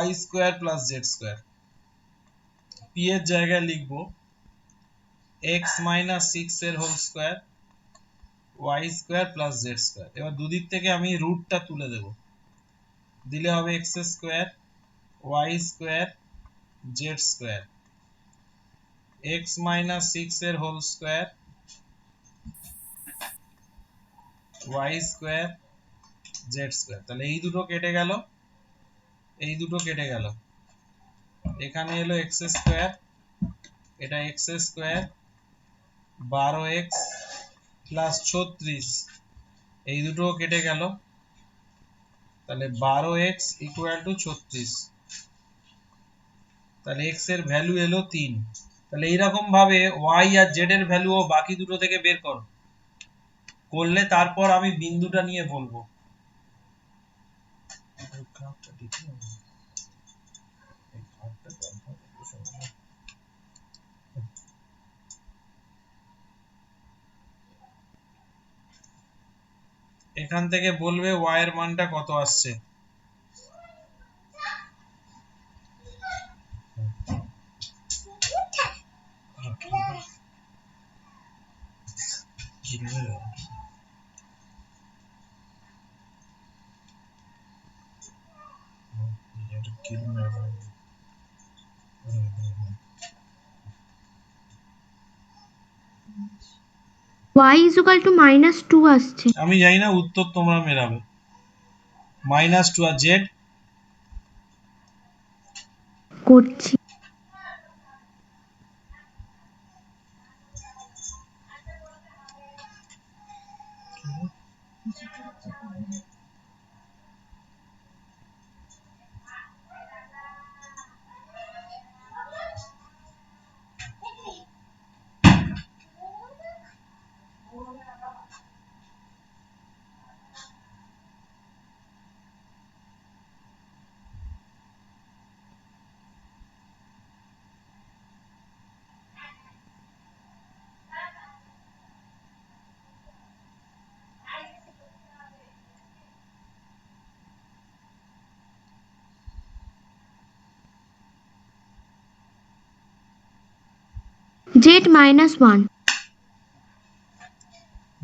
y square plus z square. P এর জায়গায় লিখবো x - 6 এর whole square y square plus z square. এবার দুদিক থেকে আমি রুটটা তুলে দেব, দিলে হবে x square y square z square, x - 6 এর whole square y square z square. তাহলে এই দুটো কেটে গেল, এই দুটো কেটে গেল, এখানে এলো x স্কয়ার, এটা x স্কয়ার 12x প্লাস 36, এই দুটো কেটে গেল, তাহলে 12x ইকুয়াল টু 36। তাহলে x এর ভ্যালু এলো 3। তাহলে এইরকম ভাবে y আর z এর ভ্যালুও বাকি দুটো থেকে বের করো, করলে তারপর আমি বিন্দুটা নিয়ে বলবো। এখান থেকে বলবে y এর মানটা কত আসছে। y is equal to -2 আসছে। আমি জানি না, উত্তর তোমরা মেলাবে। -2 আর z করছি। z -1।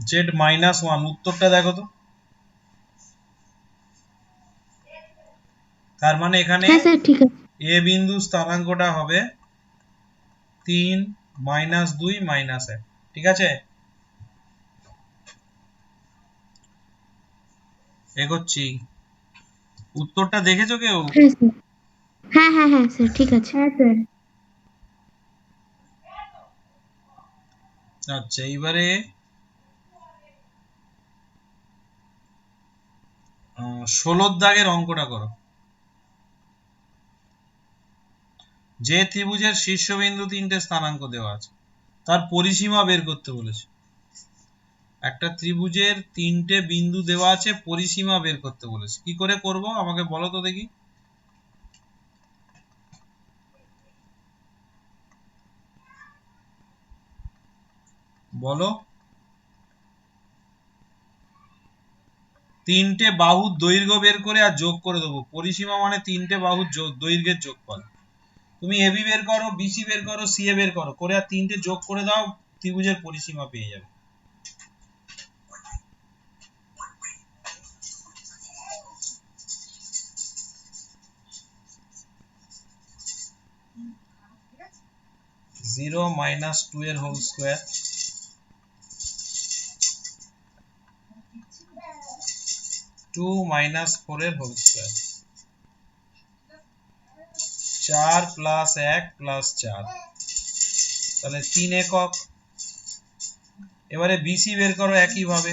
z -1, উত্তরটা দেখো তো। তার মানে এখানে হ্যাঁ স্যার ঠিক আছে। a বিন্দু স্থানাঙ্কটা হবে 3 -2 -1। ঠিক আছে, এগোচ্ছি। উত্তরটা দেখেছো কেউ? হ্যাঁ স্যার, হ্যাঁ হ্যাঁ হ্যাঁ স্যার ঠিক আছে। হ্যাঁ স্যার। আচ্ছা, এইবারে 16 দাগের অঙ্কটা করো। যে ত্রিভুজের শীর্ষবিন্দু 3টে স্থানাঙ্ক দেওয়া আছে, তার পরিসীমা বের করতে বলেছে। একটা ত্রিভুজের 3টে বিন্দু দেওয়া আছে, পরিসীমা বের করতে বলেছে। কি করে করব আমাকে বলো তো দেখি। বলো। 3টে বাহুর দৈর্ঘ্য বের করে আর যোগ করে দেবো। পরিসীমা মানে 3টে বাহুর দৈর্ঘ্যের যোগফল। তুমি এবি বের করো, বিসি বের করো, সিএ বের করো, করে আর 3টে যোগ করে দাও, ত্রিভুজের পরিসীমা পেয়ে যাবে। জিরো -2 এর হোল স্কোয়ার, 2 -4 এর হোল স্কোয়ার, 4 + 1 + 4, তাহলে 3 একক। এবারে বিসি বের করো একই ভাবে।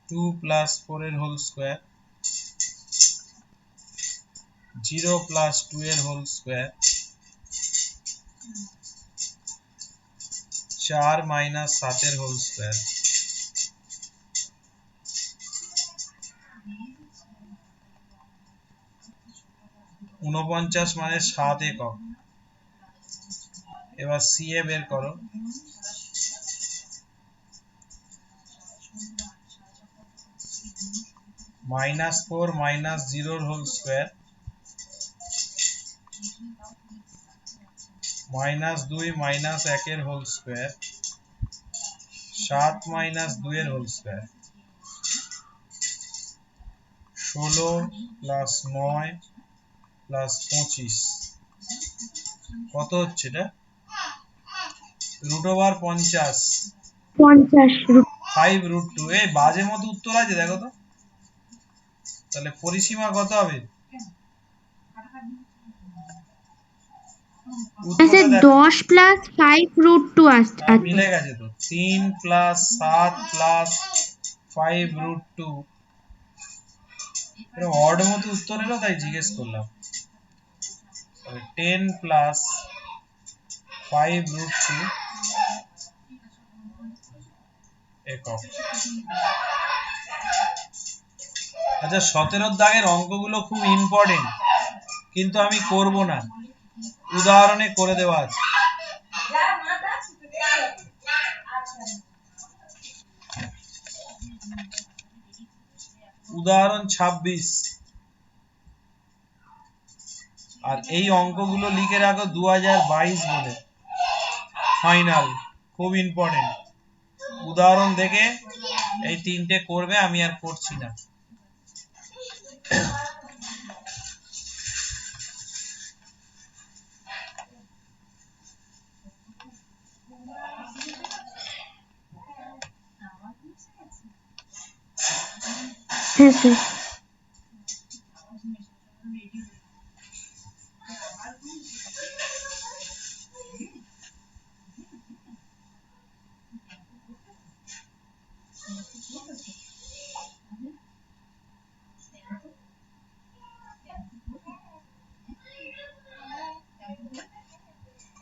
2 + 4 এর হোল স্কোয়ার, 0 + 2 এর হোল স্কোয়ার, 4 - 7 এর হোল স্কোয়ার, 49 মানে 7 একক। এবার সিএ বের করো। -4 - 0 এর হোল স্কোয়ার, -2 - 1 এর হোল স্কোয়ার, 7 - 2 এর হোল স্কোয়ার, 16 + 9 + 25, কত হচ্ছে এটা? √50, 50 5√2। এই বাজে মতো উত্তর আছে দেখো তো। তাহলে পরিসীমা কত হবে? স্যার উত্তরটা দেখো। 10 + 5√2 আসছে। মিলে গেছে তো। 3 + 7 + 5√2, এটা অড মতো উত্তর এলো, তাই জিজ্ঞেস করলাম। 10 + 5√2 একক। আচ্ছা, 17 দাগের অঙ্কগুলো খুব ইম্পর্টেন্ট, কিন্তু আমি করব না, উদাহরণে করে দেওয়া আছে। উদাহরণ 26। আর এই অঙ্কগুলো লিখে রাখো 2022 বলে, ফাইনাল, খুব ইম্পর্টেন্ট। উদাহরণ দেখে এই তিনটে করবে, আমি আর করছি না। হ্যাঁ স্যার।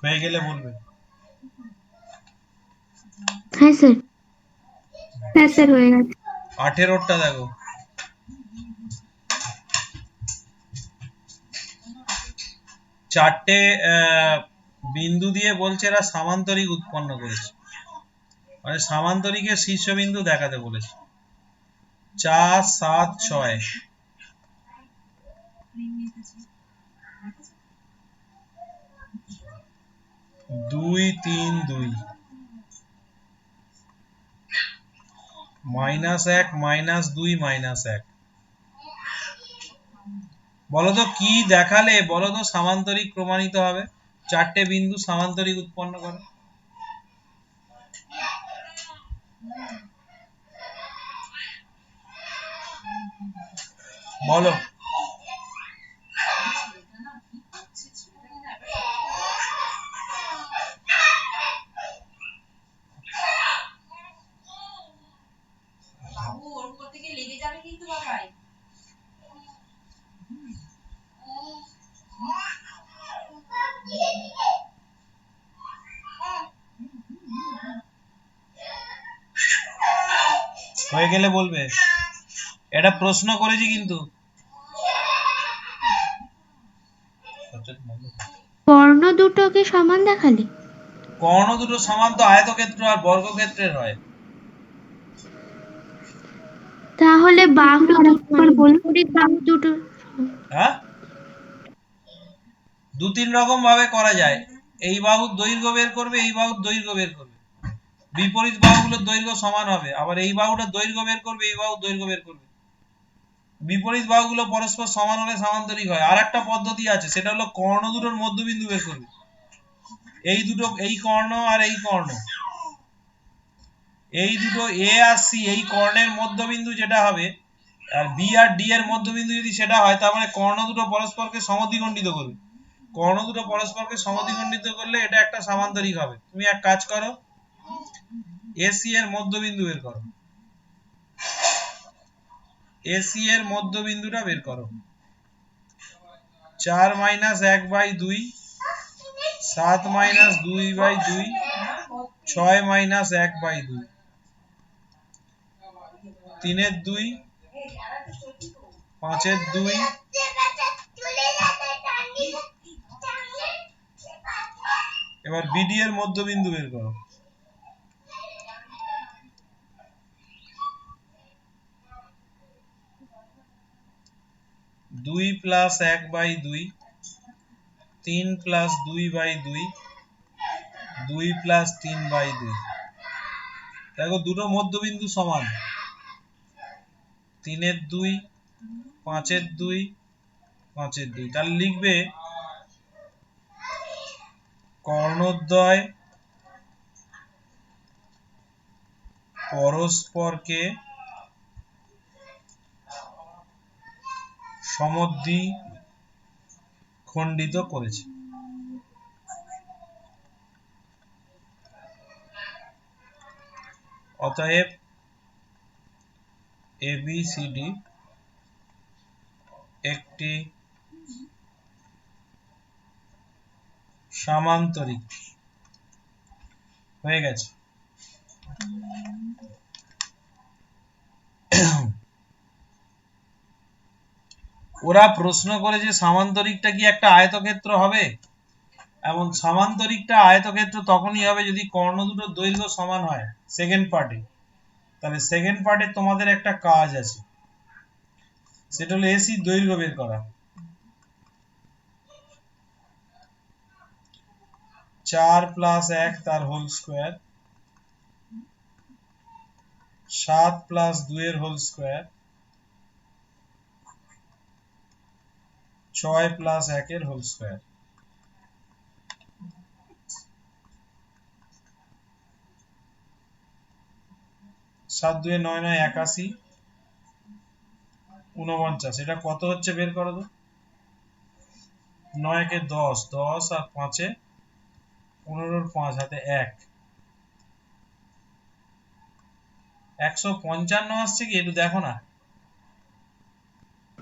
হয়ে গেলে বলবে। হ্যাঁ স্যার। হ্যাঁ স্যার হয়ে গেছে। 18টা দেখো, চারটে বিন্দু দিয়ে বলছে এরা সামান্তরিক উৎপন্ন করেছে, মানে সামান্তরিকের শীর্ষবিন্দু দেখাতে বলেছে। 4, 7, 6 2, 3, 2 -1 -2 -1। বলো তো কি দেখালে বলো তো সামান্তরিক প্রমাণিত হবে? চারটে বিন্দু সামান্তরিক উৎপন্ন করে। বলো। হয়ে গেলে বলবে। এটা প্রশ্ন করেছি কিন্তু। কর্ণ দুটোকে সমান দেখালে? কর্ণ দুটো সমান তো আয়তক্ষেত্র আর বর্গক্ষেত্রের হয়। তাহলে বাহু আরেকবার বলুন। বিপরীত বাহু দুটো। হ্যাঁ, দু তিন রকম ভাবে করা যায়। এই বাহুর দৈর্ঘ্য বের করবে, এই বাহুর দৈর্ঘ্য বের করবে, বিপরীত বাহুগুলোর দৈর্ঘ্য সমান হবে। আবার এই বাহুটার দৈর্ঘ্য বের করবে, এই বাহুর দৈর্ঘ্য বের করবে, বিপরীত বাহুগুলো পরস্পর সমান হলে সামান্তরিক হয়। আর একটা পদ্ধতি আছে, সেটা হলো কর্ণ দুটোর মধ্যবিন্দু বের করবে। এই দুটো, এই কর্ণ আর এই কর্ণ, এই দুটো এ আর সি, এই কর্ণের মধ্যবিন্দু যেটা হবে, আর বি আর ডি এর মধ্যবিন্দু যদি সেটা হয়, তার মানে কর্ণ দুটো পরস্পরকে সমদ্বিখণ্ডিত করবে। কর্ণ দুটো পরস্পরকে সমদ্বিখণ্ডিত করলে এটা একটা সামান্তরিক হবে। তুমি এক কাজ করো, এসি এর মধ্যবিন্দু বের করো, এসি এর মধ্যবিন্দুটা বের করো। 4 - 1/2, 7 - 2/2, 6 - 1/2, 3/2, 5/2। এবার বিডি এর মধ্যবিন্দু বের করো। 2 + 1/2, 3 + 2/2, 2 + 3/2। দেখো দুটো মধ্যবিন্দু সমান, 3/2, 5/2, 5/2। তাহলে লিখবে কর্ণদ্বয় পরস্পরকে সমদ্বিখণ্ডিত করেছে। অতএব ABCD একটি সামান্তরিক। হয়ে গেছে। ওরা প্রশ্ন করেছে সামান্তরিকটা কি একটা আয়তক্ষেত্র হবে? এবং সামান্তরিকটা আয়তক্ষেত্র তখনই হবে যদি কর্ণ দুটোর দৈর্ঘ্য সমান হয়। সেকেন্ড পার্টে, তাহলে সেকেন্ড পার্টে তোমাদের একটা কাজ আছে। সেটা হলো এসি দৈর্ঘ্য বের করা। 4 প্লাস 1 তার হোল স্কয়ার, 7 প্লাস 2 এর হোল স্কয়ার, 6 প্লাস 1 এর হোল স্কয়ার। 7 2 9 9 81, 49। এটা কত হচ্ছে বের করো তো। 9 কে 10, 10 আর 5 এ 15 5 হাতে 1, 155 আসছে কি একটু দেখো না।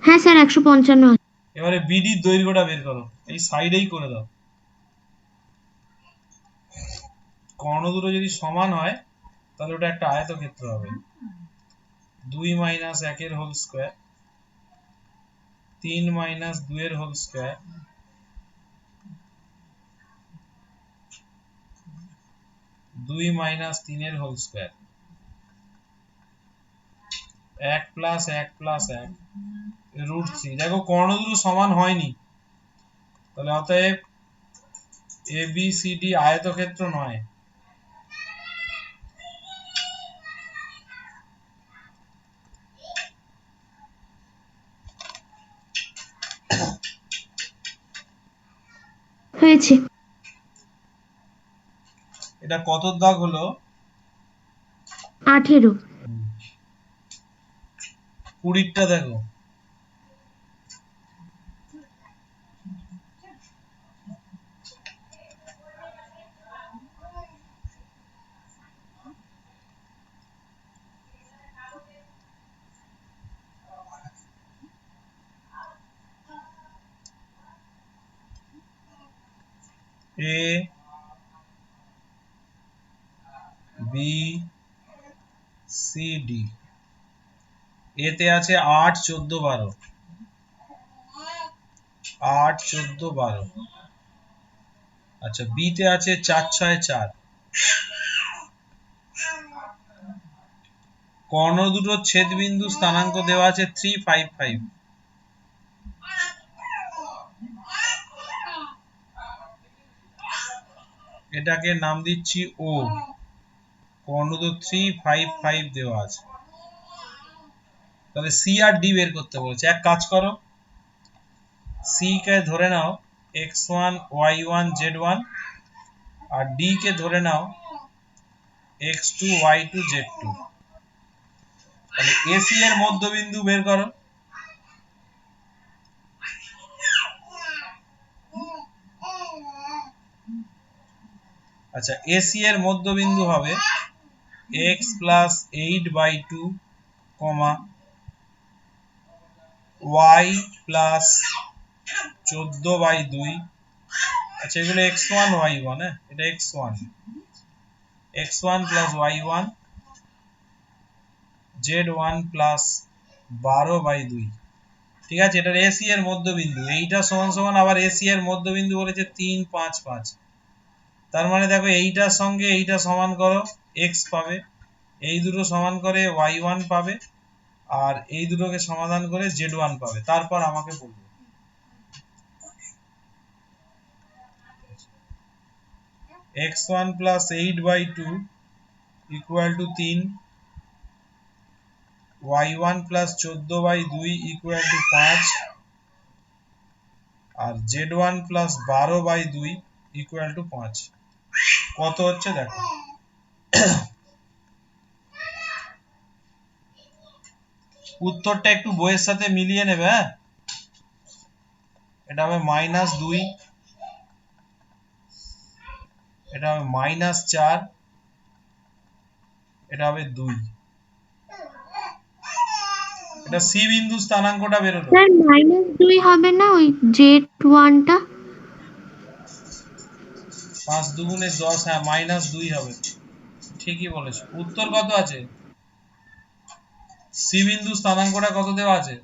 হ্যাঁ স্যার 155 আছে। এবারে বিডি দৈর্ঘ্যটা বের করো, এই সাইডেই করে দাও। কর্ণ দুটো যদি সমান হয় তাহলে ওটা একটা আয়তক্ষেত্র হবে। 2 মাইনাস 1 এর হোল স্কয়ার, 3 মাইনাস 2 এর হোল স্কয়ার, 2 মাইনাস 3 এর whole square, 1 plus 1 plus 1 root 3। দেখো কর্ণ দুটো সমান হয়নি, তাহলে অতএব এ বি সি ডি আয়তক্ষেত্র নয়। হয়েছে। এটা কত দাগ হলো? 18। 20টা দেখো। এ বি সি ডি, এতে আছে 8 14 12, 8 14 12। আচ্ছা বি তে আছে 4 6 4। কর্ণ দুটোর ছেদবিন্দু স্থানাঙ্ক দেওয়া আছে 3 5 5। এটাকে নাম দিচ্ছি ও। কর্ণ দুটো 3 5 5 দেওয়া আছে। তাহলে সি আর ডি বের করতে বলছে। এক কাজ করো, সি কে ধরে নাও x1 y1 z1, আর ডি কে ধরে নাও x2 y2 z2। তাহলে এসি এর মধ্যবিন্দু বের করো। আচ্ছা এসি এর মধ্যবিন্দু হবে x প্লাস 8/2, y প্লাস 14/2। আচ্ছা এগুলো x1 y1, এটা x1, x1 plus y1 z1 plus 12/2। ঠিক আছে, এটা এসি এর মধ্যবিন্দু। এইটা সমান সমান আবার এসি এর মধ্যবিন্দু বলেছে 3 5 5। তার মানে দেখো এইটার সঙ্গে এইটা সমান করো, x পাবে। এই দুটো সমান করে y1 পাবে, আর এই দুটোকে সমাধান করে z1 পাবে। তারপর আমাকে বলবে। x1 plus 8/2 equal to 3, y1 plus 14/2 equal to 5, R z1 plus 12/2 equal to 5। কত হচ্ছে দেখো। উত্তরটা একটু বইয়ের সাথে মিলিয়ে নেবে। হ্যাঁ, এটা হবে -2, এটা হবে -4, এটা হবে 2। এটা সি বিন্দু স্থানাঙ্কটা বেরোলো। স্যার -2 হবে না ওই z1টা? 5 দুগুণে 10, হ্যাঁ -2 হবে। ঠিকই বলেছো। উত্তর কত আছে? সি বিন্দু স্থানাঙ্কটা কত দেওয়া আছে?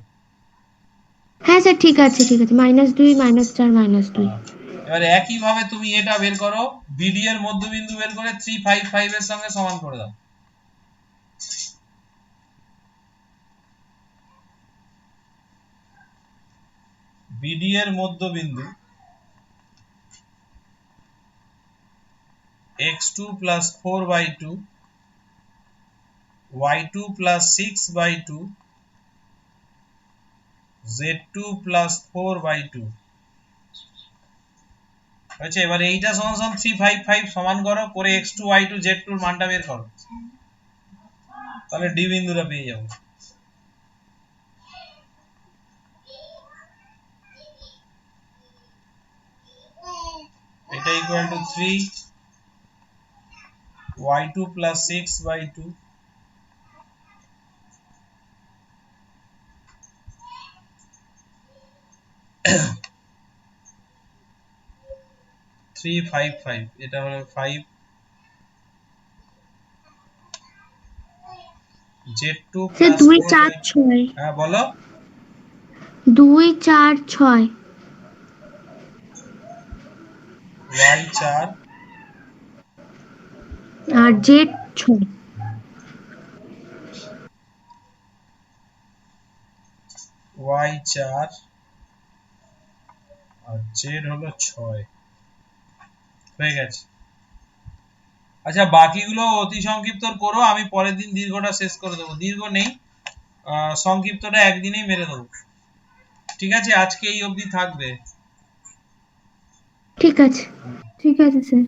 হ্যাঁ স্যার ঠিক আছে ঠিক আছে, -2 -4 -2। এবার একই ভাবে তুমি এটা বের করো, বিডি এর মধ্যবিন্দু বের করে 3 5 5 এর সঙ্গে সমান করে দাও। বিডি এর মধ্যবিন্দু x2 plus 4/2 y2 plus 6/2 z2 plus 4/2 আচ্ছা এবার এইটা সমান সমান 355 সমান করো করে x2 y2 z2 এর মানটা বের করো তাহলে ডি বিন্দুটা পেয়ে যাবো এটা ইকুয়াল টু 3 y2 plus 6/2 355 এটা হলো 5 z2 স্যার plus 2 4 6 হ্যাঁ বলো 2 4 6 y4 আর জেড 6 y4 আর z হলো 6 হয়ে গেছে আচ্ছা বাকিগুলো অতি সংক্ষিপ্ত করো আমি পরের দিন দীর্ঘটা শেষ করে দেবো দীর্ঘ নেই সংক্ষিপ্তটা একদিনেই মেরে দেবো ঠিক আছে আজকে এই অবধি থাকবে ঠিক আছে স্যার।